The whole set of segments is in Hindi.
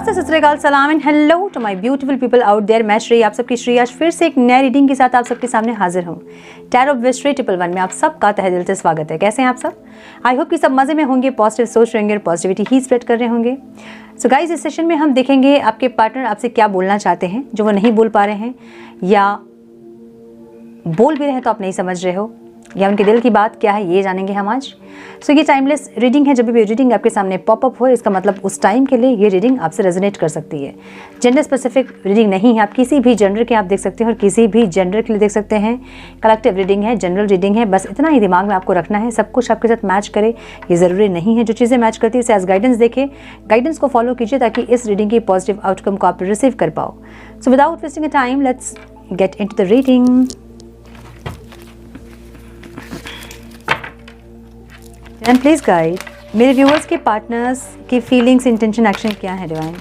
नमस्ते, सत श्री अकाल, सलाम and hello to my beautiful people out there. मैं श्री, आप सबकी श्री आज फिर से एक नई रीडिंग के साथ आप सबके सामने हाजिर हूँ। टैरो विस्ट्री 111 में आप सबका तहे दिल से स्वागत है। कैसे हैं आप सब? आई होप कि सब मजे में होंगे, पॉजिटिव सोच रहे होंगे, पॉजिटिविटी ही स्प्रेड कर रहे होंगे। सो गाइज, इस सेशन में हम देखेंगे आपके पार्टनर आपसे क्या बोलना चाहते हैं जो वो नहीं बोल पा रहे हैं, या बोल भी रहे हैं तो आप नहीं समझ रहे हो, या उनके दिल की बात क्या है, ये जानेंगे हम आज। सो ये टाइमलेस रीडिंग है। जब भी रीडिंग आपके सामने पॉपअप हो, इसका मतलब उस टाइम के लिए ये रीडिंग आपसे रेजोनेट कर सकती है। जेंडर स्पेसिफिक रीडिंग नहीं है, आप किसी भी जेंडर के आप देख सकते हैं और किसी भी जेंडर के लिए देख सकते हैं। कलेक्टिव रीडिंग है, जनरल रीडिंग है, बस इतना ही दिमाग में आपको रखना है। सब कुछ आपके साथ मैच करे ये ज़रूरी नहीं है। जो चीज़ें मैच करती है इसे एज गाइडेंस देखें, गाइडेंस को फॉलो कीजिए ताकि इस रीडिंग की पॉजिटिव आउटकम को आप रिसीव कर पाओ। So without wasting a time, let's get into the reading. And please guide, मेरे व्यूअर्स के पार्टनर्स की फीलिंग्स, इंटेंशन, एक्शन क्या है डिवाइन।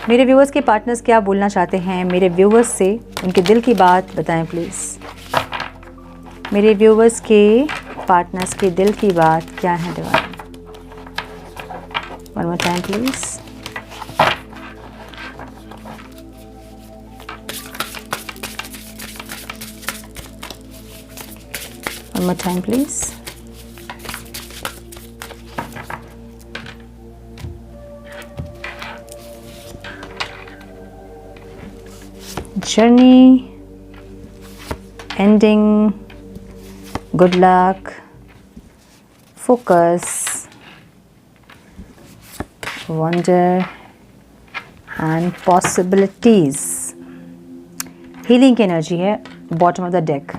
मेरे व्यूअर्स के पार्टनर्स क्या बोलना चाहते हैं, मेरे व्यूअर्स से उनके दिल की बात बताएं प्लीज़। मेरे व्यूअर्स के पार्टनर्स के दिल की बात क्या है divine. One more time please. One more time please. Journey, ending, good luck, focus, wonder and possibilities. Healing की एनर्जी है bottom of the deck.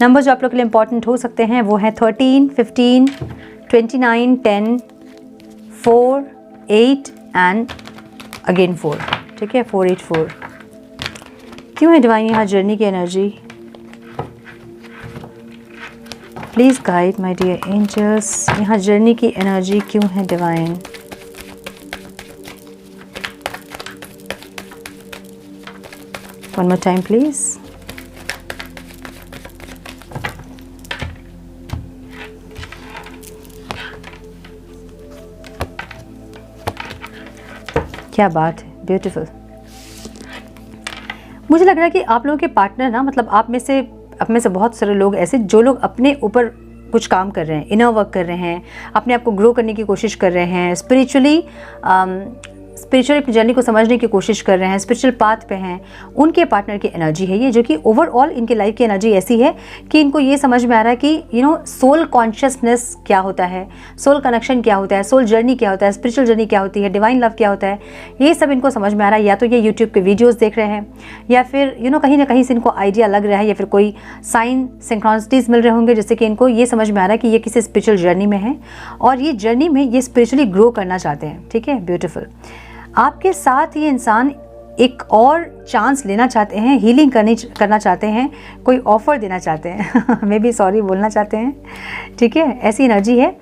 Number जो आप लोग के लिए इंपॉर्टेंट हो सकते हैं वो है 13, 15, 29, 10, 4, 8 एंड अगेन 4। ठीक है, 4, 8, 4। क्यों है डिवाइन यहाँ जर्नी की energy? Please guide my dear angels, यहाँ जर्नी की एनर्जी क्यों है divine? One more time please. क्या बात है, ब्यूटीफुल। मुझे लग रहा है कि आप लोगों के पार्टनर ना, मतलब आप में से बहुत सारे लोग ऐसे जो लोग अपने ऊपर कुछ काम कर रहे हैं, इनर वर्क कर रहे हैं, अपने आप को ग्रो करने की कोशिश कर रहे हैं, स्पिरिचुअल जर्नी को समझने की कोशिश कर रहे हैं, स्पिरिचुअल पाथ पे हैं, उनके पार्टनर की एनर्जी है ये, जो कि ओवरऑल इनके लाइफ की एनर्जी ऐसी है कि इनको ये समझ में आ रहा है कि सोल कॉन्शियसनेस क्या होता है, सोल कनेक्शन क्या होता है, सोल जर्नी क्या होता है, स्पिरिचुअल जर्नी क्या होती है, डिवाइन लव क्या होता है, ये सब इनको समझ में आ रहा है। या तो ये यूट्यूब के वीडियोज़ देख रहे हैं, या फिर कहीं ना कहीं से इनको आइडिया लग रहा है, या फिर कोई साइन सिंक्रोनिसिटीज़ मिल रहे होंगे जिससे कि इनको ये समझ में आ रहा है कि ये किसी स्पिरिचुअल जर्नी में है और ये जर्नी में ये स्पिरिचुअली ग्रो करना चाहते हैं। ठीक है, ब्यूटीफुल। आपके साथ ये इंसान एक और चांस लेना चाहते हैं, हीलिंग करना चाहते हैं, कोई ऑफ़र देना चाहते हैं मे बी सॉरी बोलना चाहते हैं। ठीक है, ऐसी एनर्जी है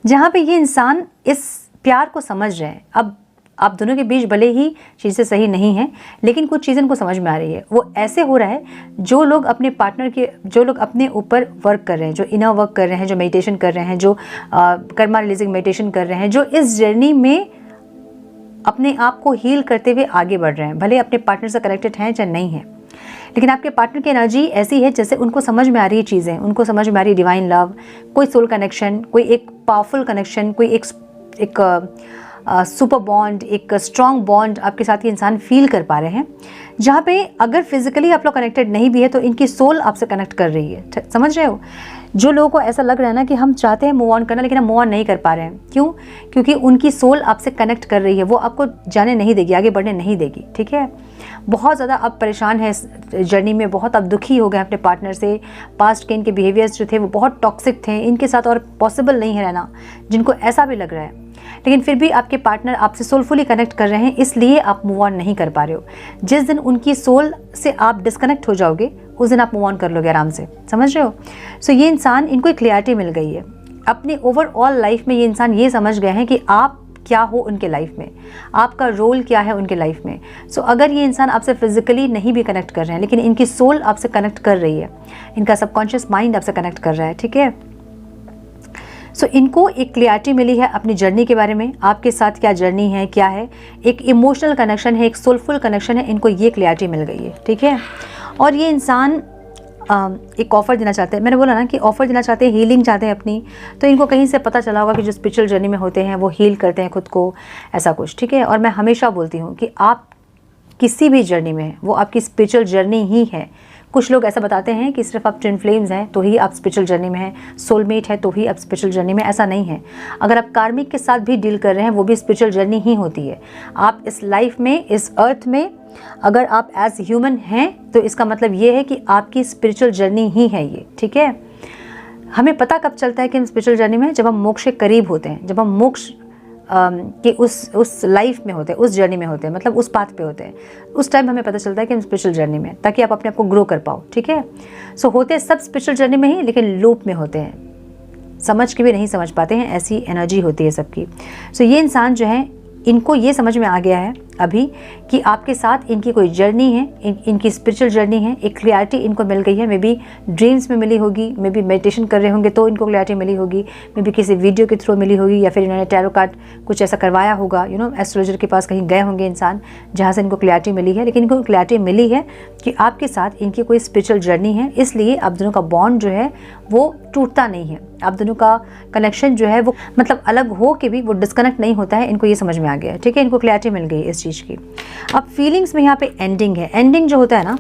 जहाँ पे ये इंसान इस प्यार को समझ रहे हैं। अब आप दोनों के बीच भले ही चीज़ें सही नहीं हैं, लेकिन कुछ चीज़ें इनको समझ में आ रही है। वो ऐसे हो रहा है जो लोग अपने पार्टनर के, जो लोग अपने ऊपर वर्क कर रहे हैं, जो इनर वर्क कर रहे हैं, जो मेडिटेशन कर रहे हैं, जो कर्मा रिलीजिंग मेडिटेशन कर रहे हैं, जो इस जर्नी में अपने आप को हील करते हुए आगे बढ़ रहे हैं, भले अपने पार्टनर से कनेक्टेड हैं चाहे नहीं है, लेकिन आपके पार्टनर की एनर्जी ऐसी है जैसे उनको समझ में आ रही है चीज़ें, उनको समझ में आ रही है डिवाइन लव, कोई सोल कनेक्शन, कोई एक पावरफुल कनेक्शन, कोई एक सुपर बॉन्ड, एक स्ट्रॉन्ग बॉन्ड आपके साथ ये इंसान फील कर पा रहे हैं, जहाँ पे अगर फिजिकली आप लोग कनेक्टेड नहीं भी है तो इनकी सोल आपसे कनेक्ट कर रही है। समझ रहे हो? जो लोगों को ऐसा लग रहा है ना कि हम चाहते हैं मूव ऑन करना लेकिन हम मूव ऑन नहीं कर पा रहे हैं, क्यों? क्योंकि उनकी सोल आपसे कनेक्ट कर रही है, वो आपको जाने नहीं देगी, आगे बढ़ने नहीं देगी। ठीक है, बहुत ज़्यादा आप परेशान हैं इस जर्नी में, बहुत आप दुखी हो गए अपने पार्टनर से। पास्ट के इनके बिहेवियर्स जो थे वो बहुत टॉक्सिक थे, इनके साथ और पॉसिबल नहीं है रहना, जिनको ऐसा भी लग रहा है, लेकिन फिर भी आपके पार्टनर आपसे सोलफुली कनेक्ट कर रहे हैं, इसलिए आप मूव ऑन नहीं कर पा रहे हो। जिस दिन उनकी सोल से आप डिस्कनेक्ट हो जाओगे उस दिन आप मूव ऑन कर लोगे आराम से। समझ रहे हो? सो ये इंसान, इनको एक क्लियरिटी मिल गई है अपने ओवरऑल लाइफ में। ये इंसान ये समझ गए हैं कि आप क्या हो उनके लाइफ में, आपका रोल क्या है उनके लाइफ में। सो अगर ये इंसान आपसे फिजिकली नहीं भी कनेक्ट कर रहे हैं, लेकिन इनकी सोल आपसे कनेक्ट कर रही है, इनका सबकॉन्शियस माइंड आपसे कनेक्ट कर रहा है। ठीक है, सो इनको एक क्लियरिटी मिली है अपनी जर्नी के बारे में, आपके साथ क्या जर्नी है, क्या है, एक इमोशनल कनेक्शन है, एक सोलफुल कनेक्शन है, इनको ये क्लियरिटी मिल गई है, ठीक है। और ये इंसान एक ऑफ़र देना चाहते हैं, मैंने बोला ना कि ऑफ़र देना चाहते हैं, हीलिंग चाहते हैं अपनी, तो इनको कहीं से पता चला होगा कि जो स्पिरिचुअल जर्नी में होते हैं वो हील करते हैं खुद को, ऐसा कुछ, ठीक है। और मैं हमेशा बोलती हूँ कि आप किसी भी जर्नी में हैं, वो आपकी स्पिरिचुअल जर्नी ही है। कुछ लोग ऐसा बताते हैं कि सिर्फ आप ट्विन फ्लेम्स हैं तो ही आप स्पिरिचुअल जर्नी में हैं, सोलमेट है तो ही आप स्पिरिचुअल जर्नी में, ऐसा नहीं है। अगर आप कार्मिक के साथ भी डील कर रहे हैं वो भी स्पिरिचुअल जर्नी ही होती है। आप इस लाइफ में, इस अर्थ में अगर आप एज ह्यूमन हैं तो इसका मतलब ये है कि आपकी स्पिरिचुअल जर्नी ही है ये, ठीक है। हमें पता कब चलता है कि हम स्पिरिचुअल जर्नी में, जब हम मोक्ष के करीब होते हैं, जब हम मोक्ष कि उस लाइफ में होते हैं, उस जर्नी में होते हैं, मतलब उस पाथ पे होते हैं, उस टाइम हमें पता चलता है कि हम स्पिरिचुअल जर्नी में, ताकि आप अपने आप को ग्रो कर पाओ, ठीक है। सो होते सब स्पिरिचुअल जर्नी में ही, लेकिन लूप में होते हैं, समझ के भी नहीं समझ पाते हैं, ऐसी एनर्जी होती है सबकी। सो ये इंसान जो है, इनको ये समझ में आ गया है अभी कि आपके साथ इनकी कोई जर्नी है, इनकी स्पिरिचुअल जर्नी है, एक क्लियरिटी इनको मिल गई है। मे बी ड्रीम्स में मिली होगी, मे बी मेडिटेशन कर रहे होंगे तो इनको क्लियरिटी मिली होगी, मे बी किसी वीडियो के थ्रू मिली होगी, या फिर इन्होंने टैरो कार्ड कुछ ऐसा करवाया होगा, एस्ट्रोलॉजर के पास कहीं गए होंगे इंसान, जहाँ से इनको क्लियरिटी मिली है। लेकिन इनको क्लियरिटी मिली है कि आपके साथ इनकी कोई स्पिरिचुअल जर्नी है, इसलिए आप दोनों का बॉन्ड जो है वो टूटता नहीं है, आप दोनों का कनेक्शन जो है वो मतलब अलग हो के भी वो डिस्कनेक्ट नहीं होता है। इनको ये समझ में आ गया है, ठीक है, इनको क्लैरिटी मिल गई इस चीज़ की। अब फीलिंग्स में यहाँ पे एंडिंग है, एंडिंग जो होता है ना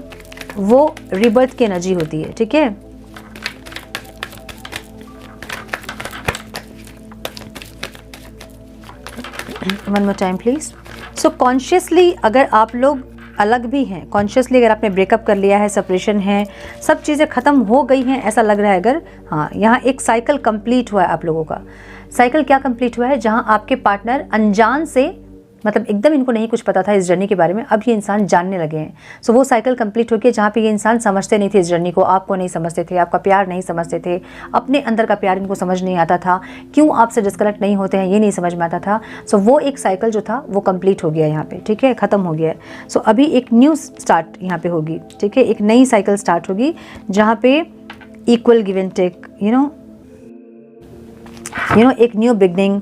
वो रिबर्थ की एनर्जी होती है, ठीक है। One more time please. So consciously अगर आप लोग अलग भी हैं, कॉन्शियसली अगर आपने ब्रेकअप कर लिया है, सेपरेशन है, सब चीज़ें ख़त्म हो गई हैं ऐसा लग रहा है, अगर हाँ, यहाँ एक साइकिल कंप्लीट हुआ है आप लोगों का। साइकिल क्या कंप्लीट हुआ है? जहाँ आपके पार्टनर अनजान से, मतलब एकदम इनको नहीं कुछ पता था इस जर्नी के बारे में, अब ये इंसान जानने लगे हैं। सो वो साइकिल कंप्लीट हो गई जहाँ पे ये इंसान समझते नहीं थे इस जर्नी को, आपको नहीं समझते थे, आपका प्यार नहीं समझते थे, अपने अंदर का प्यार इनको समझ नहीं आता था, क्यों आपसे डिस्कनेक्ट नहीं होते हैं ये नहीं समझ में आता था। सो वो एक साइकिल जो था वो कंप्लीट हो गया यहाँ पे, ठीक है, ख़त्म हो गया है। सो अभी एक न्यू स्टार्ट यहाँ पे होगी, ठीक है, एक नई साइकिल स्टार्ट होगी जहाँ पे इक्वल गिव एंड टेक, एक न्यू बिगनिंग,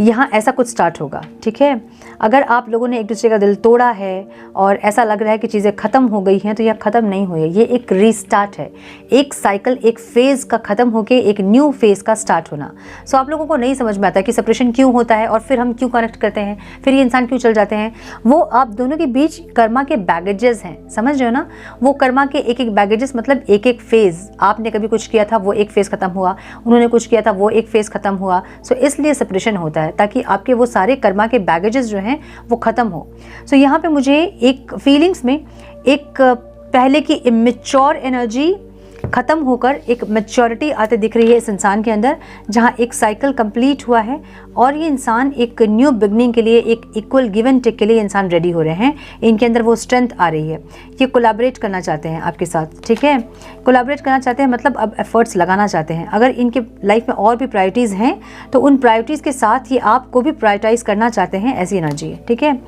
यहाँ ऐसा कुछ स्टार्ट होगा, ठीक है। अगर आप लोगों ने एक दूसरे का दिल तोड़ा है और ऐसा लग रहा है कि चीज़ें ख़त्म हो गई हैं, तो यह ख़त्म नहीं हुई है, ये एक रीस्टार्ट है, एक साइकिल, एक फेज़ का ख़त्म होके एक न्यू फेज़ का स्टार्ट होना। सो आप लोगों को नहीं समझ में आता कि सेपरेशन क्यों होता है और फिर हम क्यों कनेक्ट करते हैं, फिर ये इंसान क्यों चल जाते हैं। वो आप दोनों के बीच कर्मा के बैगेजेस हैं, समझ रहे हो ना। वो कर्मा के एक एक बैगेजेस, मतलब एक एक फेज़, आपने कभी कुछ किया था वो एक फेज़ ख़त्म हुआ, उन्होंने कुछ किया था वो एक फेज़ ख़त्म हुआ। सो इसलिए सेपरेशन होता है, ताकि आपके वो सारे कर्मा के बैगेजेस जो हैं वो ख़त्म हो। सो यहाँ पे मुझे एक फीलिंग्स में एक पहले की इमेच्योर एनर्जी ख़त्म होकर एक मैच्योरिटी आते दिख रही है इस इंसान के अंदर, जहाँ एक साइकिल कंप्लीट हुआ है और ये इंसान एक न्यू बिगनिंग के लिए, एक इक्वल गिव एंड टेक के लिए इंसान रेडी हो रहे हैं। इनके अंदर वो स्ट्रेंथ आ रही है, ये कोलैबोरेट करना चाहते हैं आपके साथ, ठीक है, कोलैबोरेट करना चाहते हैं, मतलब अब एफर्ट्स लगाना चाहते हैं। अगर इनके लाइफ में और भी प्रायोरिटीज़ हैं तो उन प्रायोरिटीज़ के साथ ये आपको भी प्रायोरिटाइज़ करना चाहते हैं, ऐसी एनर्जी है, ठीक है।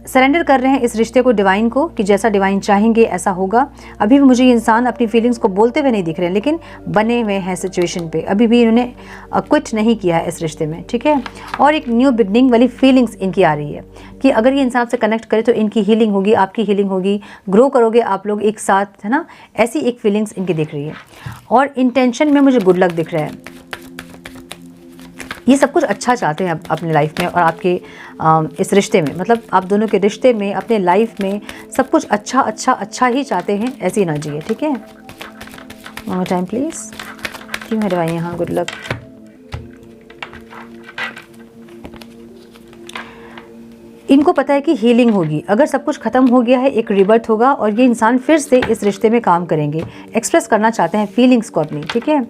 सरेंडर कर रहे हैं इस रिश्ते को डिवाइन को, कि जैसा डिवाइन चाहेंगे ऐसा होगा। अभी भी मुझे ये इंसान अपनी फीलिंग्स को बोलते हुए नहीं दिख रहे हैं, लेकिन बने हुए हैं सिचुएशन पे, अभी भी इन्होंने क्विट नहीं किया है इस रिश्ते में, ठीक है। और एक न्यू बिगनिंग वाली फीलिंग्स इनकी आ रही है कि अगर ये इंसान आपसे कनेक्ट करे तो इनकी हीलिंग होगी, आपकी हीलिंग होगी, ग्रो करोगे आप लोग एक साथ, है ना, ऐसी एक फीलिंग्स इनकी दिख रही है। और इंटेंशन में मुझे गुड लक दिख रहा है, ये सब कुछ अच्छा चाहते हैं अपने लाइफ में और आपके इस रिश्ते में, मतलब आप दोनों के रिश्ते में, अपने लाइफ में सब कुछ अच्छा अच्छा अच्छा ही चाहते हैं, ऐसी एनर्जी है, ठीक है। वन मोर टाइम प्लीज, क्यों है दवाई यहाँ, गुड लक। इनको पता है कि हीलिंग होगी, अगर सब कुछ ख़त्म हो गया है एक रिबर्थ होगा और ये इंसान फिर से इस रिश्ते में काम करेंगे। एक्सप्रेस करना चाहते हैं फीलिंग्स को अपनी, ठीक है,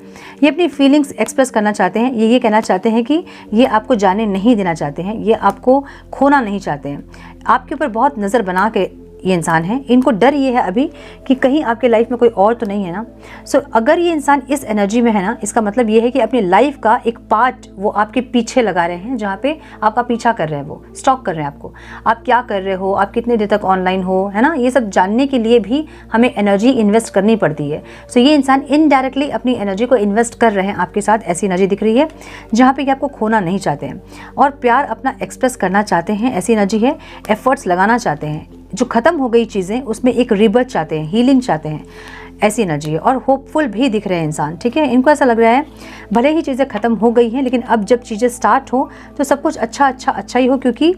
ये अपनी फीलिंग्स एक्सप्रेस करना चाहते हैं। ये कहना चाहते हैं कि ये आपको जाने नहीं देना चाहते हैं, ये आपको खोना नहीं चाहते हैं, आपके ऊपर बहुत नज़र बना के ये इंसान है, इनको डर ये है अभी कि कहीं आपके लाइफ में कोई और तो नहीं है ना। सो अगर ये इंसान इस एनर्जी में है ना, इसका मतलब ये है कि अपनी लाइफ का एक पार्ट वो आपके पीछे लगा रहे हैं, जहाँ पे आपका पीछा कर रहे हैं, वो स्टॉक कर रहे हैं आपको, आप क्या कर रहे हो, आप कितने देर तक ऑनलाइन हो, है ना। ये सब जानने के लिए भी हमें एनर्जी इन्वेस्ट करनी पड़ती है। सो ये इंसान इनडायरेक्टली अपनी एनर्जी को इन्वेस्ट कर रहे हैं आपके साथ, ऐसी एनर्जी दिख रही है, जहाँ पे कि आपको खोना नहीं चाहते हैं और प्यार अपना एक्सप्रेस करना चाहते हैं, ऐसी एनर्जी है। एफर्ट्स लगाना चाहते हैं, जो ख़त्म हो गई चीज़ें उसमें एक रिबर्थ चाहते हैं, हीलिंग चाहते हैं, ऐसी एनर्जी है। और होपफुल भी दिख रहे हैं इंसान, ठीक है। इनको ऐसा लग रहा है भले ही चीज़ें ख़त्म हो गई हैं, लेकिन अब जब चीज़ें स्टार्ट हो तो सब कुछ अच्छा ही हो, क्योंकि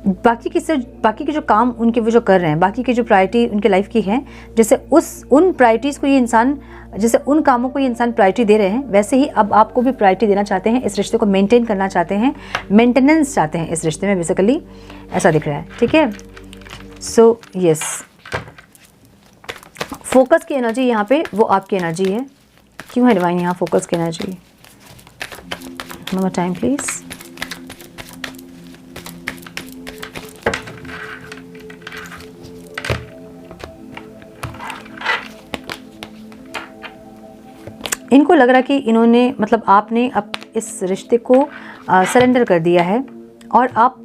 बाकी के जो काम उनके वो जो कर रहे हैं, बाकी की जो प्रायोरिटी उनके लाइफ की है, जैसे उन प्रायोरिटीज़ को ये इंसान, जैसे उन कामों को ये इंसान प्रायोरिटी दे रहे हैं, वैसे ही अब आपको भी प्रायोरिटी देना चाहते हैं, इस रिश्ते को मेंटेन करना चाहते हैं, मेंटेनेंस चाहते हैं इस रिश्ते में, बेसिकली ऐसा दिख रहा है, ठीक है। सो यस, फोकस की एनर्जी यहाँ पे वो आपकी एनर्जी है। क्यों है डिवाइन यहाँ फोकस की energy? One more time please. इनको लग रहा कि इन्होंने, मतलब आपने अब इस रिश्ते को सरेंडर कर दिया है और आप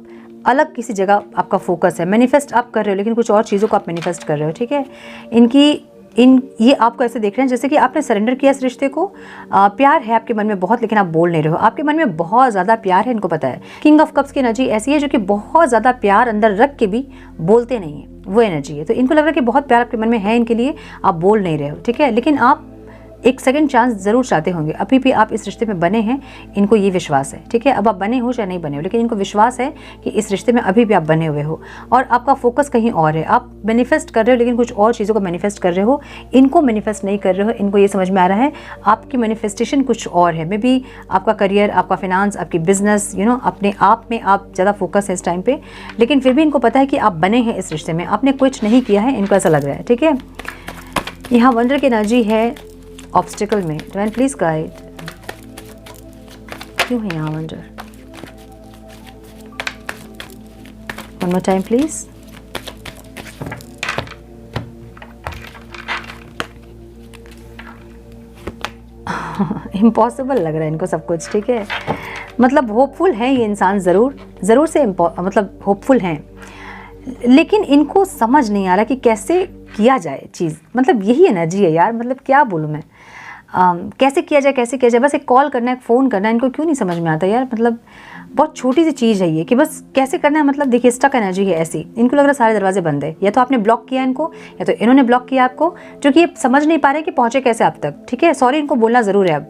अलग किसी जगह, आपका फोकस है, मैनिफेस्ट आप कर रहे हो, लेकिन कुछ और चीज़ों को आप मैनिफेस्ट कर रहे हो, ठीक है। ये आपको ऐसे देख रहे हैं जैसे कि आपने सरेंडर किया इस रिश्ते को। प्यार है आपके मन में बहुत, लेकिन आप बोल नहीं रहे हो। आपके मन में बहुत ज़्यादा प्यार है, इनको पता है। किंग ऑफ कप्स की एनर्जी ऐसी है जो कि बहुत ज़्यादा प्यार अंदर रख के भी बोलते नहीं है, वो एनर्जी है। तो इनको लग रहा है कि बहुत प्यार आपके मन में है इनके लिए, आप बोल नहीं रहे हो, ठीक है। लेकिन आप एक सेकंड चांस ज़रूर चाहते होंगे, अभी भी आप इस रिश्ते में बने हैं, इनको ये विश्वास है, ठीक है। अब आप बने हो चाहे नहीं बने हो, लेकिन इनको विश्वास है कि इस रिश्ते में अभी भी आप बने हुए हो और आपका फोकस कहीं और है। आप मैनिफेस्ट कर रहे हो, लेकिन कुछ और चीज़ों को मैनिफेस्ट कर रहे हो, इनको मैनिफेस्ट नहीं कर रहे हो। इनको ये समझ में आ रहा है आपकी मैनिफेस्टेशन कुछ और है, मे बी आपका करियर, आपका फिनांस, आपकी बिजनेस, अपने आप में आप ज़्यादा फोकस है इस टाइम पर, लेकिन फिर भी इनको पता है कि आप बने हैं इस रिश्ते में, आपने कुछ नहीं किया है, इनको ऐसा लग रहा है, ठीक है। यहाँ वंडर की एनर्जी है ऑब्स्टिकल में। डिवाइन प्लीज गाइड, क्यों है यहाँ wonder? One more time please. Impossible लग रहा है इनको सब कुछ, ठीक है। मतलब होपफुल है ये इंसान, ज़रूर से मतलब होपफुल हैं, लेकिन इनको समझ नहीं आ रहा कि कैसे किया जाए चीज़। मतलब यही एनर्जी है यार, मतलब क्या बोलूँ मैं, कैसे किया जाए। बस एक कॉल करना है, एक फ़ोन करना है, इनको क्यों नहीं समझ में आता यार। मतलब बहुत छोटी सी चीज़ है ये कि बस कैसे करना है। मतलब देखिए स्टक एनर्जी है ऐसी, इनको लग रहा है सारे दरवाजे बंद है, या तो आपने ब्लॉक किया इनको, या तो इन्होंने ब्लॉक किया आपको, क्योंकि ये समझ नहीं पा रहे कि पहुँचे कैसे आप तक, ठीक है। सॉरी इनको बोलना ज़रूर है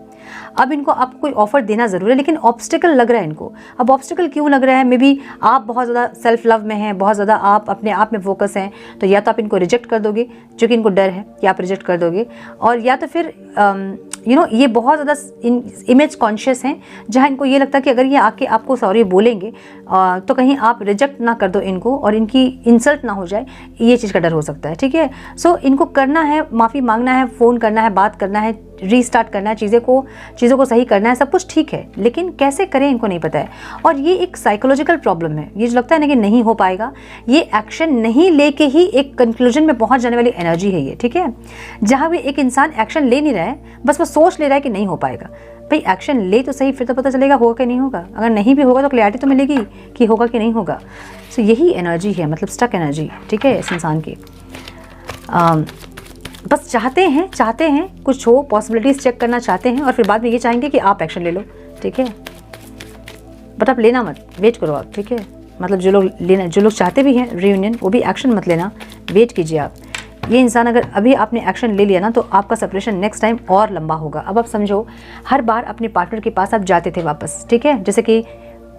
अब इनको आपको कोई ऑफर देना ज़रूर है, लेकिन ऑब्स्टिकल लग रहा है इनको। अब ऑब्स्टिकल क्यों लग रहा है? मे बी आप बहुत ज़्यादा सेल्फ लव में हैं, बहुत ज़्यादा आप अपने आप में फोकस हैं, तो या तो आप इनको रिजेक्ट कर दोगे, जो कि इनको डर है कि आप रिजेक्ट कर दोगे, और या तो फिर ये बहुत ज़्यादा इमेज कॉन्शियस हैं, जहाँ इनको ये लगता है कि अगर ये आके आपको सॉरी बोलेंगे तो कहीं आप रिजेक्ट ना कर दो इनको और इनकी इंसल्ट ना हो जाए, ये चीज़ का डर हो सकता है, ठीक है। सो इनको करना है, माफ़ी मांगना है, फ़ोन करना है, बात करना है, रीस्टार्ट करना है, चीज़ों को सही करना है, सब कुछ ठीक है, लेकिन कैसे करें इनको नहीं पता है। और ये एक साइकोलॉजिकल प्रॉब्लम है, ये जो लगता है ना कि नहीं हो पाएगा, ये एक्शन नहीं लेके ही एक कंक्लूजन में पहुंच जाने वाली एनर्जी है ये, ठीक है। जहाँ भी एक इंसान एक्शन ले नहीं रहा है, बस वो सोच ले रहा है कि नहीं हो पाएगा। भाई एक्शन ले तो सही, फिर तो पता चलेगा होगा कि नहीं होगा। अगर नहीं भी होगा तो क्लैरिटी तो मिलेगी कि होगा कि नहीं होगा। सो यही एनर्जी है, मतलब स्टक एनर्जी, ठीक है, इस इंसान की। बस चाहते हैं कुछ हो, पॉसिबिलिटीज़ चेक करना चाहते हैं, और फिर बाद में ये चाहेंगे कि आप एक्शन ले लो, ठीक है। बट आप लेना मत, वेट करो आप, ठीक है। मतलब जो लोग चाहते भी हैं रियूनियन, वो भी एक्शन मत लेना, वेट कीजिए आप। ये इंसान अगर अभी आपने एक्शन ले लिया ना, तो आपका सेपरेशन नेक्स्ट टाइम और लंबा होगा। अब आप समझो, हर बार अपने पार्टनर के पास आप जाते थे वापस, ठीक है। जैसे कि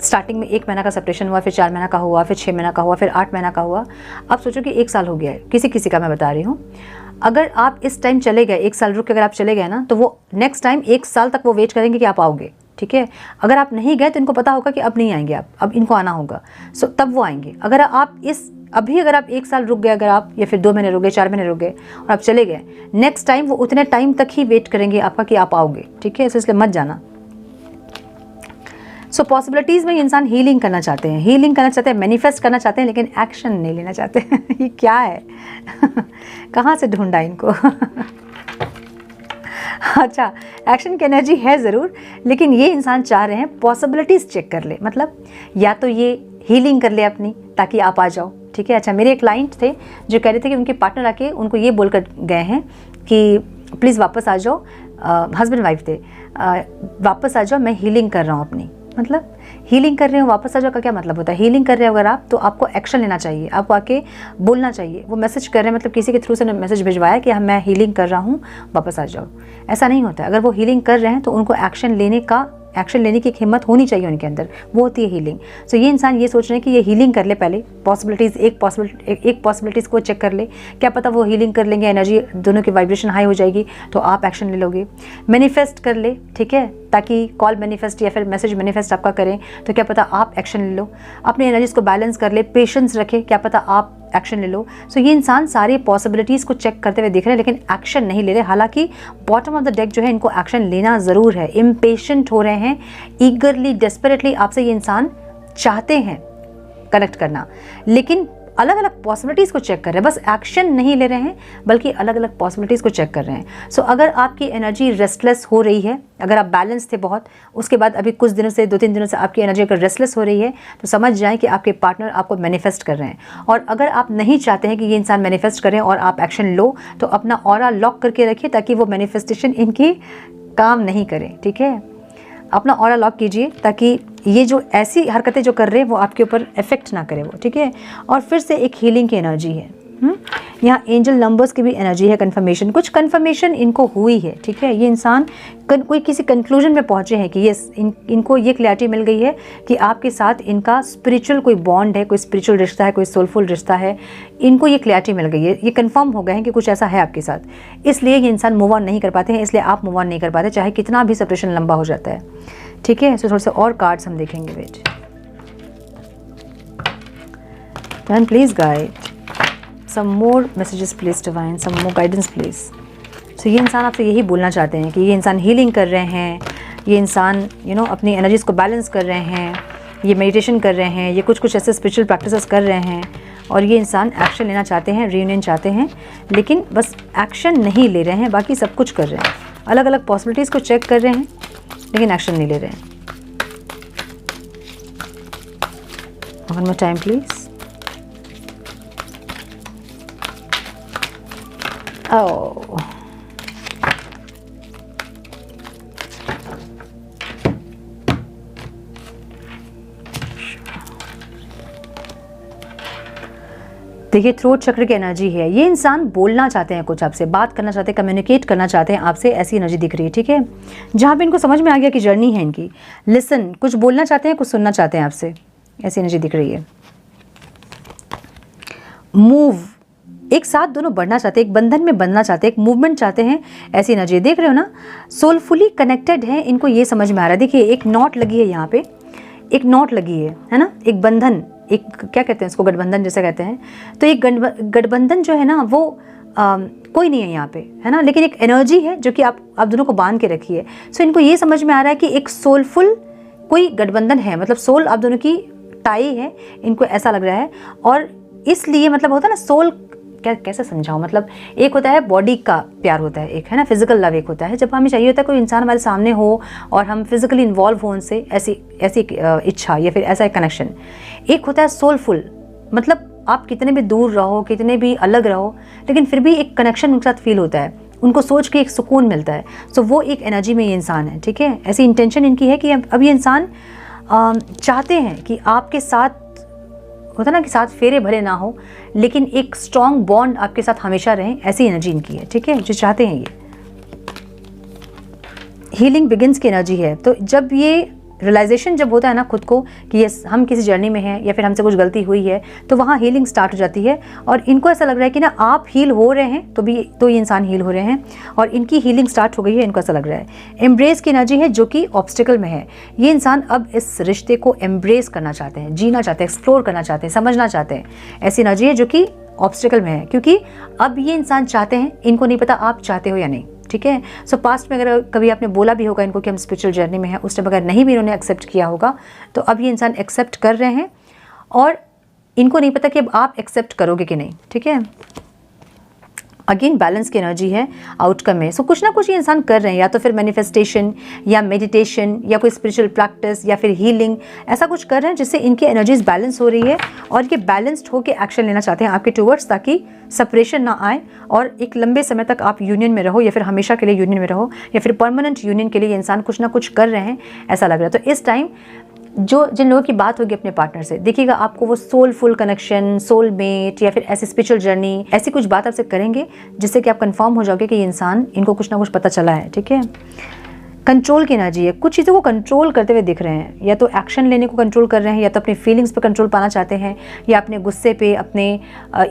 स्टार्टिंग में 1 महीना का सेपरेशन हुआ, फिर 4 महीना का हुआ, फिर 6 महीना का हुआ, फिर 8 महीना का हुआ। अब सोचो कि 1 साल हो गया है, किसी का मैं बता रही हूँ। अगर आप इस टाइम चले गए, 1 साल रुक के अगर आप चले गए ना, तो वो नेक्स्ट टाइम 1 साल तक वो वेट करेंगे कि आप आओगे, ठीक है। अगर आप नहीं गए तो इनको पता होगा कि अब नहीं आएंगे आप, अब इनको आना होगा, सो तब वो आएंगे। अगर आप अगर आप 1 साल रुक गए, अगर आप, या फिर 2 महीने रुक गए, 4 महीने रुक गए और आप चले गए, नेक्स्ट टाइम वो उतने टाइम तक ही वेट करेंगे आपका कि आप आओगे, ठीक है। इसलिए मत जाना। सो पॉसिबिलिटीज़ में ये इंसान हीलिंग करना चाहते हैं, हीलिंग करना चाहते हैं, मैनिफेस्ट करना चाहते हैं, लेकिन एक्शन नहीं लेना चाहते हैं। ये क्या है? कहाँ से ढूंढा इनको? अच्छा, एक्शन की एनर्जी है ज़रूर, लेकिन ये इंसान चाह रहे हैं पॉसिबिलिटीज़ चेक कर ले, मतलब या तो ये हीलिंग कर ले अपनी ताकि आप आ जाओ, ठीक है। अच्छा, मेरे एक क्लाइंट थे जो कह रहे थे कि उनके पार्टनर आके उनको ये बोलकर गए हैं कि प्लीज़ वापस आ जाओ, हस्बैंड वाइफ थे, वापस आ जाओ, मैं हीलिंग कर रहा हूँ अपनी। मतलब हीलिंग कर रहे हो, वापस आ जाओ का क्या मतलब होता है? हीलिंग कर रहे हो अगर आप, तो आपको एक्शन लेना चाहिए, आपको आके बोलना चाहिए। वो मैसेज कर रहे हैं, मतलब किसी के थ्रू से मैसेज भिजवाया कि मैं हीलिंग कर रहा हूँ, वापस आ जाओ। ऐसा नहीं होता है। अगर वो हीलिंग कर रहे हैं तो उनको एक्शन लेने की एक हिम्मत होनी चाहिए उनके अंदर, वो होती है हीलिंग। सो ये इंसान ये सोच रहे हैं कि ये हीलिंग कर ले पहले, पॉसिबिलिटीज़ एक पॉसिबिलिटीज़ को चेक कर ले, क्या पता वो हीलिंग कर लेंगे, एनर्जी दोनों की वाइब्रेशन हाई हो जाएगी तो आप एक्शन ले लोगे। मैनिफेस्ट कर ले, ठीक है, ताकि कॉल मैनिफेस्ट या फिर मैसेज मैनिफेस्ट आपका करें तो क्या पता आप एक्शन ले लो। अपनी एनर्जीज को बैलेंस कर ले, पेशेंस रखे, क्या पता आप एक्शन ले लो। सो ये इंसान सारी पॉसिबिलिटीज़ को चेक करते हुए दिख रहे हैं, लेकिन एक्शन नहीं ले रहे। हालांकि बॉटम ऑफ द डेक जो है, इनको एक्शन लेना ज़रूर है। इम्पेशेंट हो रहे हैं, ईगरली, डेस्परेटली आपसे ये इंसान चाहते हैं कनेक्ट करना, लेकिन अलग अलग पॉसिबिलिटीज़ को चेक कर रहे हैं। बस एक्शन नहीं ले रहे हैं, बल्कि अलग अलग पॉसिबिलिटीज़ को चेक कर रहे हैं। सो अगर आपकी एनर्जी रेस्टलेस हो रही है, अगर आप बैलेंस थे बहुत, उसके बाद अभी कुछ दिनों से 2-3 दिनों से आपकी एनर्जी अगर रेस्टलेस हो रही है, तो समझ जाएं कि आपके पार्टनर आपको मैनिफेस्ट कर रहे हैं। और अगर आप नहीं चाहते हैं कि ये इंसान मैनिफेस्ट करें और आप एक्शन लो, तो अपना ऑरा लॉक करके रखिए ताकि वो मैनिफेस्टेशन इनकी काम नहीं करें, ठीक है। अपना ऑरा लॉक कीजिए ताकि ये जो ऐसी हरकतें जो कर रहे हैं वो आपके ऊपर इफेक्ट ना करे वो, ठीक है। और फिर से एक हीलिंग की एनर्जी है। यहाँ एंजल नंबर्स की भी एनर्जी है, कंफर्मेशन, कुछ कंफर्मेशन इनको हुई है, ठीक है। ये इंसान कोई किसी कंक्लूजन में पहुँचे हैं कि यस, इनको ये क्लैरिटी मिल गई है कि आपके साथ इनका स्पिरिचुअल कोई बॉन्ड है, कोई स्पिरिचुअल रिश्ता है, कोई सोलफुल रिश्ता है। इनको ये क्लैरिटी मिल गई है, ये कंफर्म हो गए हैं कि कुछ ऐसा है आपके साथ। इसलिए ये इंसान मूव ऑन नहीं कर पाते हैं, इसलिए आप मूव ऑन नहीं कर पाते, चाहे कितना भी सेपरेशन लंबा हो जाता है, ठीक है। सो थोड़े से और कार्ड्स हम देखेंगे। Wait, and please guide some more messages please divine, some more guidance please। so ये इंसान आपसे यही बोलना चाहते हैं कि ये इंसान हीलिंग कर रहे हैं, ये इंसान अपनी एनर्जीज को बैलेंस कर रहे हैं, ये मेडिटेशन कर रहे हैं, ये कुछ ऐसे स्पिरिचुअल प्रैक्टिसेस कर रहे हैं, और ये इंसान एक्शन लेना चाहते हैं, रीयूनियन चाहते हैं, लेकिन बस एक्शन नहीं ले रहे हैं, बाकी सब कुछ कर रहे हैं। अलग अलग पॉसिबिलिटीज़ को चेक कर रहे हैं, लेकिन एक्शन नहीं ले रहे हैं। One more time please. Oh. देखिए, थ्रोट चक्र की एनर्जी है। ये इंसान बोलना चाहते हैं कुछ आपसे, बात करना चाहते हैं, कम्युनिकेट करना चाहते हैं आपसे, ऐसी एनर्जी दिख रही है, ठीक है। जहाँ पे इनको समझ में आ गया कि जर्नी है इनकी, लिसन, कुछ बोलना चाहते हैं, कुछ सुनना चाहते हैं आपसे, ऐसी एनर्जी दिख रही है। मूव, एक साथ दोनों बढ़ना चाहते हैं, एक बंधन में बंधना चाहते हैं, एक मूवमेंट चाहते हैं, ऐसी एनर्जी देख रहे हो ना। सोलफुली कनेक्टेड है, इनको ये समझ में आ रहा है। देखिए, एक नॉट लगी है यहाँ पे, एक नॉट लगी है ना, एक बंधन, एक क्या कहते हैं इसको, गठबंधन जैसे कहते हैं। तो एक गठबंधन जो है ना, वो कोई नहीं है यहाँ पे, है ना, लेकिन एक एनर्जी है जो कि आप दोनों को बांध के रखी है। सो इनको ये समझ में आ रहा है कि एक सोलफुल कोई गठबंधन है, मतलब सोल आप दोनों की टाई है, इनको ऐसा लग रहा है। और इसलिए मतलब होता है ना, सोल कैसे समझाऊं, मतलब एक होता है बॉडी का प्यार होता है, एक है ना फिजिकल लव, एक होता है जब हमें चाहिए होता है कोई इंसान हमारे सामने हो और हम फिजिकली इन्वॉल्व हो उनसे, ऐसी इच्छा या फिर ऐसा एक कनेक्शन। एक होता है सोलफुल, मतलब आप कितने भी दूर रहो, कितने भी अलग रहो, लेकिन फिर भी एक कनेक्शन उनके साथ फील होता है, उनको सोच के एक सुकून मिलता है। सो वो एक एनर्जी में ये इंसान है, ठीक है। ऐसी इंटेंशन इनकी है कि अब ये इंसान चाहते हैं कि आपके साथ, होता ना कि साथ फेरे भरे ना हो, लेकिन एक स्ट्रॉन्ग बॉन्ड आपके साथ हमेशा रहे, ऐसी एनर्जी इनकी है, ठीक है, जो चाहते हैं ये। हीलिंग बिगिंस की एनर्जी है। तो जब ये रियलाइजेशन जब होता है ना खुद को कि ये हम किसी जर्नी में हैं या फिर हमसे कुछ गलती हुई है, तो वहाँ हीलिंग स्टार्ट हो जाती है। और इनको ऐसा लग रहा है कि ना आप हील हो रहे हैं तो ये इंसान हील हो रहे हैं और इनकी हीलिंग स्टार्ट हो गई है, इनको ऐसा लग रहा है। एम्ब्रेस की एनर्जी है जो कि ऑब्स्टिकल में है। ये इंसान अब इस रिश्ते को एम्ब्रेस करना चाहते हैं, जीना चाहते हैं, एक्सप्लोर करना चाहते हैं, समझना चाहते हैं। ऐसी एनर्जी है जो कि ऑब्स्टिकल में है, क्योंकि अब ये इंसान चाहते हैं, इनको नहीं पता आप चाहते हो या नहीं, ठीक है। सो पास्ट में अगर कभी आपने बोला भी होगा इनको कि हम स्पिरिचुअल जर्नी में हैं, उस टाइम अगर नहीं भी इन्होंने एक्सेप्ट किया होगा, तो अब ये इंसान एक्सेप्ट कर रहे हैं और इनको नहीं पता कि अब आप एक्सेप्ट करोगे कि नहीं, ठीक है। अगेन बैलेंस की एनर्जी है आउटकम में। सो कुछ ना कुछ ये इंसान कर रहे हैं, या तो फिर मैनिफेस्टेशन या मेडिटेशन या कोई स्पिरिचुअल प्रैक्टिस या फिर हीलिंग, ऐसा कुछ कर रहे हैं जिससे इनकी एनर्जीज बैलेंस हो रही है और ये बैलेंस्ड होकर एक्शन लेना चाहते हैं आपके टूवर्ड्स, ताकि सेपरेशन ना आए और एक लंबे समय तक आप यूनियन में रहो, या फिर हमेशा के लिए यूनियन में रहो, या फिर परमानेंट यूनियन के लिए ये इंसान कुछ ना कुछ कर रहे हैं, ऐसा लग रहा है। तो इस टाइम जिन लोगों की बात होगी अपने पार्टनर से, देखिएगा आपको वो सोलफुल कनेक्शन, सोलमेट या फिर ऐसी स्पिरिचुअल जर्नी, ऐसी कुछ बात आपसे करेंगे जिससे कि आप कंफर्म हो जाओगे कि ये इंसान, इनको कुछ ना कुछ पता चला है, ठीक है। कंट्रोल की एनर्जी है, कुछ चीज़ों को कंट्रोल करते हुए दिख रहे हैं, या तो एक्शन लेने को कंट्रोल कर रहे हैं, या तो अपनी फीलिंग्स पे कंट्रोल पाना चाहते हैं, या अपने गुस्से पे, अपने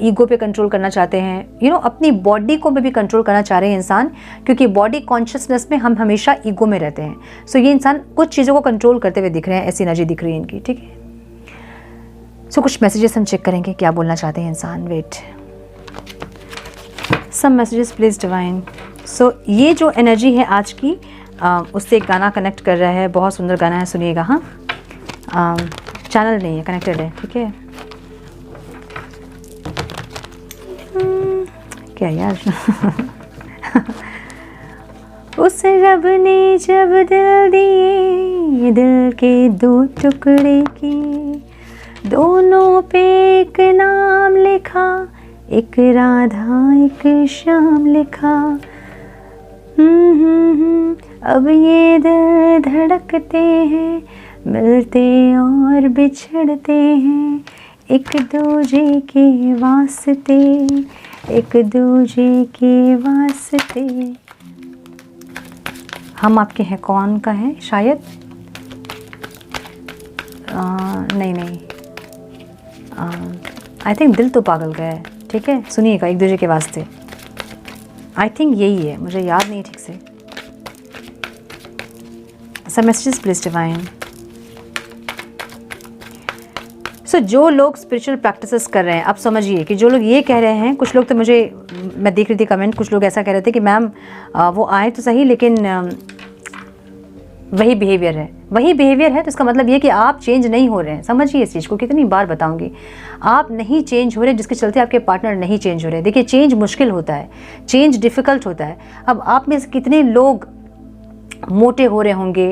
ईगो पे कंट्रोल करना चाहते हैं, अपनी बॉडी को भी कंट्रोल करना चाह रहे हैं इंसान, क्योंकि बॉडी कॉन्शियसनेस में हम हमेशा ईगो में रहते हैं। सो ये इंसान कुछ चीज़ों को कंट्रोल करते हुए दिख रहे हैं, ऐसी एनर्जी दिख रही है इनकी, ठीक है। सो कुछ मैसेजेस हम चेक करेंगे क्या बोलना चाहते हैं इंसान। Wait, some messages please divine. So ये जो एनर्जी है आज की, उससे एक गाना कनेक्ट कर रहा है, बहुत सुंदर गाना है, सुनिएगा। हाँ, चैनल नहीं है, कनेक्टेड है, ठीक है। क्या यार उस रब ने जब दिल दिए, दिल के दो टुकड़े किए, दोनों पे एक नाम लिखा, एक राधा एक श्याम लिखा। अब ये दिल धड़कते हैं, मिलते और बिछड़ते हैं, एक दूजे के वास्ते, एक दूजे के वास्ते। हम आपके हैं कौन का है शायद, नहीं, आई थिंक दिल तो पागल का है, ठीक है। सुनिएगा, एक दूसरे के वास्ते, आई थिंक यही है, मुझे याद नहीं ठीक से। सब मैसेजेस प्लीज डिवाइन। सो जो लोग स्पिरिचुअल प्रैक्टिसेस कर रहे हैं, आप समझिए कि जो लोग ये कह रहे हैं, कुछ लोग तो मैं देख रही थी कमेंट, कुछ लोग ऐसा कह रहे थे कि मैम वो आए तो सही, लेकिन वही बिहेवियर है, तो इसका मतलब ये कि आप चेंज नहीं हो रहे हैं। समझिए इस चीज़ को, कितनी बार बताऊंगी, आप नहीं चेंज हो रहे, जिसके चलते आपके पार्टनर नहीं चेंज हो रहे। देखिए, चेंज मुश्किल होता है, चेंज डिफ़िकल्ट होता है। अब आप में से कितने लोग मोटे हो रहे होंगे,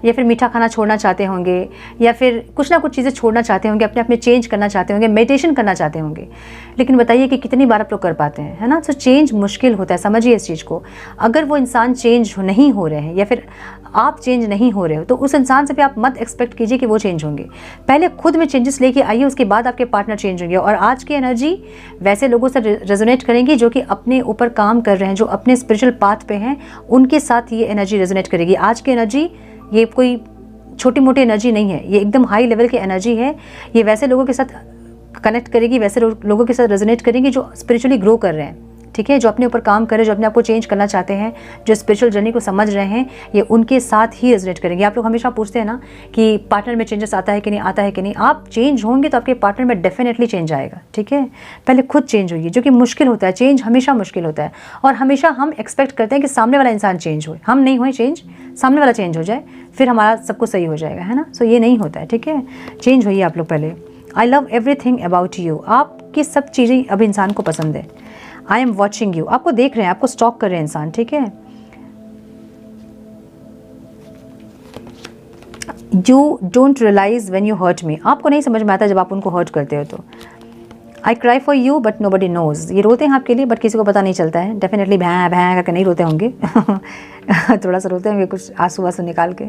या फिर मीठा खाना छोड़ना चाहते होंगे, या फिर कुछ ना कुछ चीज़ें छोड़ना चाहते होंगे, अपने आप में चेंज करना चाहते होंगे, मेडिटेशन करना चाहते होंगे, लेकिन बताइए कि कितनी बार आप लोग कर पाते हैं, है ना। तो चेंज मुश्किल होता है, समझिए इस चीज़ को। अगर वो इंसान चेंज नहीं हो रहे हैं, या फिर आप चेंज नहीं हो रहे हो, तो उस इंसान से भी आप मत एक्सपेक्ट कीजिए कि वो चेंज होंगे। पहले खुद में चेंजेस लेके आइए, उसके बाद आपके पार्टनर चेंज होंगे। और आज की एनर्जी वैसे लोगों से रेजोनेट करेंगी जो कि अपने ऊपर काम कर रहे हैं, जो अपने स्पिरिचुअल पाथ पे हैं, उनके साथ ये एनर्जी रेजोनेट करेगी। आज की एनर्जी ये कोई छोटी मोटी एनर्जी नहीं है, ये एकदम हाई लेवल की एनर्जी है। ये वैसे लोगों के साथ कनेक्ट करेगी, वैसे लोगों के साथ रेजोनेट करेंगी जो स्पिरिचुअली ग्रो कर रहे हैं, ठीक है, जो अपने ऊपर काम कर रहे हैं, जो अपने आप को चेंज करना चाहते हैं, जो स्पिरिचुअल जर्नी को समझ रहे हैं, ये उनके साथ ही रेजोनेट करेंगे। आप लोग हमेशा पूछते हैं ना कि पार्टनर में चेंजेस आता है कि नहीं, आता है कि नहीं। आप चेंज होंगे तो आपके पार्टनर में डेफिनेटली चेंज आएगा, ठीक है। पहले खुद चेंज होइए, जो कि मुश्किल होता है, चेंज हमेशा मुश्किल होता है, और हमेशा हम एक्सपेक्ट करते हैं कि सामने वाला इंसान चेंज हो, हम नहीं होए चेंज, सामने वाला चेंज हो जाए, फिर हमारा सब कुछ सही हो जाएगा, है ना। सो ये नहीं होता है, ठीक है। चेंज होइए आप लोग पहले। I love everything about you, आपकी सब चीज़ें अब इंसान को पसंद है। आई एम वॉचिंग यू, आपको देख रहे हैं, आपको स्टॉक कर रहे हैं इंसान, ठीक है। You don't realise when you hurt me, आपको नहीं समझ में आता जब आप उनको हर्ट करते हो तो। I cry for you but nobody knows, ये रोते हैं आपके लिए बट किसी को पता नहीं चलता है। डेफिनेटली भैं भैं करके नहीं रोते होंगे थोड़ा सा रोते होंगे, कुछ आंसू वासू निकाल के।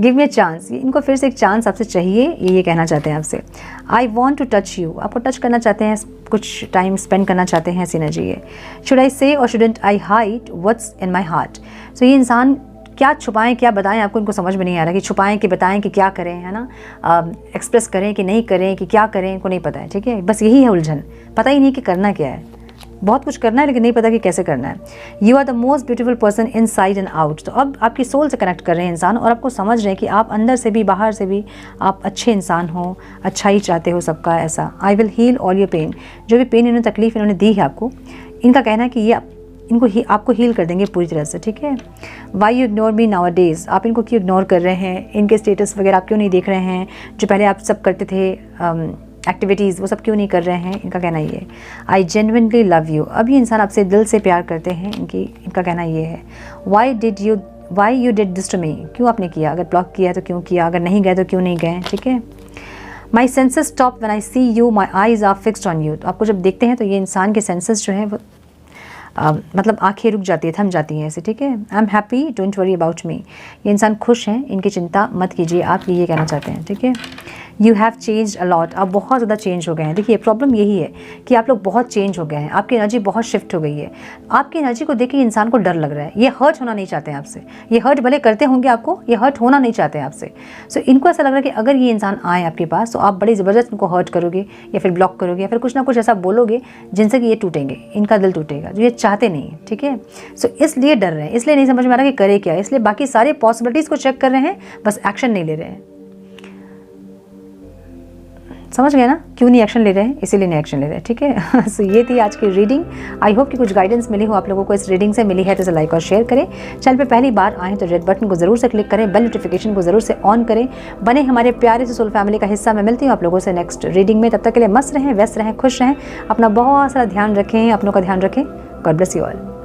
गिव मी अ चांस, इनको फिर से एक चांस आपसे चाहिए, ये कहना चाहते हैं आपसे। I want to touch you, आपको टच करना चाहते हैं, कुछ टाइम स्पेंड करना चाहते हैं, ऐसी एनर्जी है। शुड आई से और shouldn't I hide what's in my heart, so ये इंसान क्या छुपाएं क्या बताएं, आपको इनको समझ में नहीं आ रहा कि छुपाएं कि बताएं कि क्या करें, है ना। एक्सप्रेस करें कि नहीं करें, कि क्या करें, इनको नहीं पता है, ठीक है। बस यही है उलझन, पता ही नहीं कि करना क्या है। बहुत कुछ करना है लेकिन नहीं पता कि कैसे करना है। You are the most beautiful person inside and out. तो अब आपकी सोल से कनेक्ट कर रहे हैं इंसान और आपको समझ रहे हैं कि आप अंदर से भी बाहर से भी आप अच्छे इंसान हो, अच्छा ही चाहते हो सबका ऐसा। I will heal all your pain. जो भी पेन इन्होंने तकलीफ इन्होंने दी है आपको, इनका कहना है कि ये आपको हील कर देंगे पूरी तरह से, ठीक है। Why you ignore me now days. आप इनको क्यों इग्नोर कर रहे हैं, इनके स्टेटस वगैरह आप क्यों नहीं देख रहे हैं, जो पहले आप सब करते थे एक्टिविटीज़ वो सब क्यों नहीं कर रहे हैं, इनका कहना ये है। I genuinely love you. अब ये इंसान आपसे दिल से प्यार करते हैं, इनका कहना ये है। Why you did this to me. क्यों आपने किया, अगर ब्लॉक किया है तो क्यों किया, अगर नहीं गए तो क्यों नहीं गए, ठीक है। My senses stop when I see you, my eyes are fixed on you. तो आपको जब देखते हैं तो ये इंसान के सेंसेस जो हैं वो मतलब आंखें रुक जाती है, थम जाती हैं ऐसे, ठीक है। I am happy, don't worry about me. ये इंसान खुश हैं, इनकी चिंता मत कीजिए, आप ये कहना चाहते हैं, ठीक है। You have change a lot. आप बहुत ज़्यादा चेंज हो गए हैं। देखिए प्रॉब्लम यही है कि आप लोग बहुत चेंज हो गए हैं, आपकी एनर्जी बहुत शिफ्ट हो गई है। आपकी एनर्जी को देख के इंसान को डर लग रहा है, ये हर्ट होना नहीं चाहते हैं आपसे। ये हर्ट भले करते होंगे आपको, ये हर्ट होना नहीं चाहते हैं आपसे। सो इनको ऐसा लग रहा है कि अगर ये इंसान आए आपके पास तो आप बड़ी ज़बरदस्त इनको हर्ट करोगे या फिर ब्लॉक करोगे या फिर कुछ ना कुछ ऐसा बोलोगे जिनसे कि ये टूटेंगे, इनका दिल टूटेगा, जो ये चाहते नहीं, ठीक है। सो इसलिए डर रहे हैं, इसलिए नहीं समझ में आ रहा कि करे क्या, इसलिए बाकी सारी पॉसिबिलिटीज़ को चेक कर रहे हैं, बस एक्शन नहीं ले रहे हैं। समझ गए ना क्यों नहीं एक्शन ले रहे हैं, इसीलिए नहीं एक्शन ले रहे हैं, ठीक है। सो ये थी आज की रीडिंग। आई होप कि कुछ गाइडेंस मिली हो आप लोगों को, इस रीडिंग से मिली है तो इसे लाइक और शेयर करें। चैनल पे पहली बार आए तो रेड बटन को जरूर से क्लिक करें, बेल नोटिफिकेशन को जरूर से ऑन करें, बने हमारे प्यारे से सोल फैमिली का हिस्सा। मैं मिलती हूँ आप लोगों से नेक्स्ट रीडिंग में। तब तक के लिए मस्त रहें, व्यस्त रहें, खुश रहें, अपना बहुत सारा ध्यान रखें, अपनों का ध्यान रखें। God bless you all.